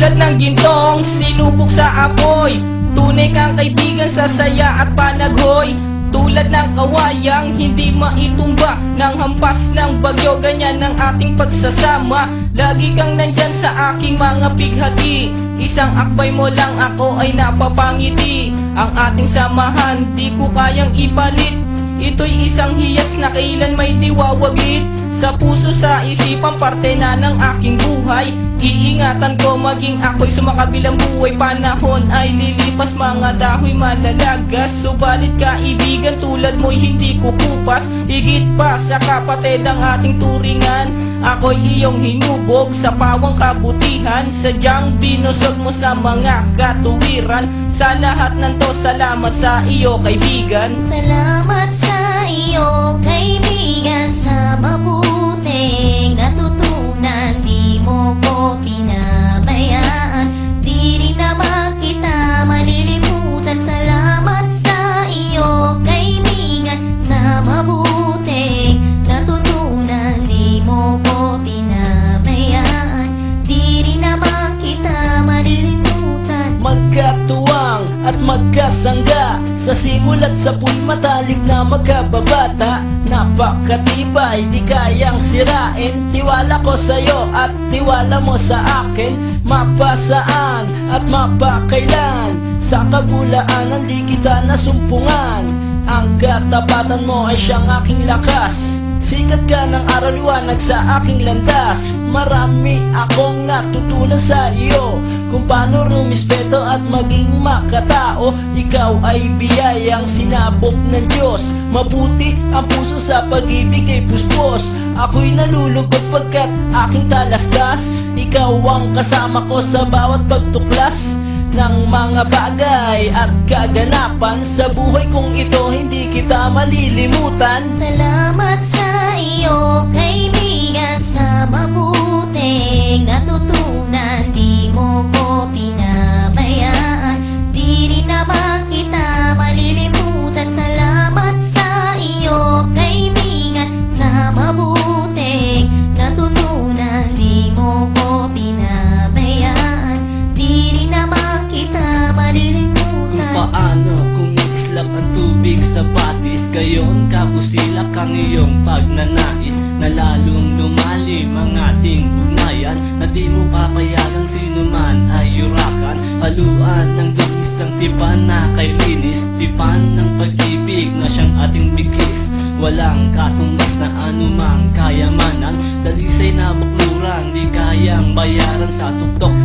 Tulad ng gintong sinubok sa apoy, tunay kang kaibigan sa saya at panaghoy. Tulad ng kawayang hindi maitumba ng hampas ng bagyo, ganyan ang ating pagsasama. Lagi kang nandyan sa aking mga bighati, isang akbay mo lang ako ay napapangiti. Ang ating samahan di ko kayang ipalit, ito'y isang hiyas na kailan may diwawaglit. Sa puso, sa isipan, parte na ng aking buhay. Iingatan ko maging ako'y sumakabilang buhay. Panahon ay lilipas, mga dahoy malalagas, subalit kaibigan tulad mo'y hindi kukupas. Higit pa sa kapatid ang ating turingan, ako'y iyong hinubog sa pawang kabutihan. Sadyang binusog mo sa mga katuwiran. Sa lahat ng to, salamat sa iyo kaibigan. Salamat sa iyo kaibigan, sa mabuting natutunan. Di mo ko pinabayaan, di rin naman kita malilimutan. Salamat sa iyo kaibigan, sa mabuting natutunan. Di mo ko pinabayaan, di rin naman kita malilimutan. Magkatuwang at magkasangga, sa simula't sa matalik na magkababata. Napakatibay, di kayang sirain. Tiwala ko sa'yo at tiwala mo sa akin. Mapasaan at mapakailan, sa kabulaanan di kita nasumpungan. Ang katapatan mo ay siyang aking lakas, sikat ka ng araw liwanag sa aking landas. Marami akong natutunan sa iyo, kung paano rumispeto at maging makatao. Ikaw ay biyayang sinabok ng Diyos, mabuti ang puso sa pag-ibig ay puspos. Ako'y nalulugod pagkat aking talastas, ikaw ang kasama ko sa bawat pagtuklas ng mga bagay at kaganapan. Sa buhay kong ito hindi kita malilimutan. Salamat sa iyo kaibigan, sa mabuting natutunan. Di mo ko pinabayaan, di rin naman kita malilimutan. Salamat sa iyo kaibigan, sa mabuting natutunan. Di mo ko pinabayaan, di rin naman kita malilimutan. Paano kung islap ang tubig sa batis, gayon kabusilak ang iyong pagnanais, na lalong lumalim ang ating ugnayan, na di mo papayagang sino man ay yurakan. Haluan ng isang tipan na kay linis, tipan ng pag-ibig na siyang ating biglis. Walang katumbas na anumang kayamanan, dalisay na bakluran di kayang bayaran sa tuktok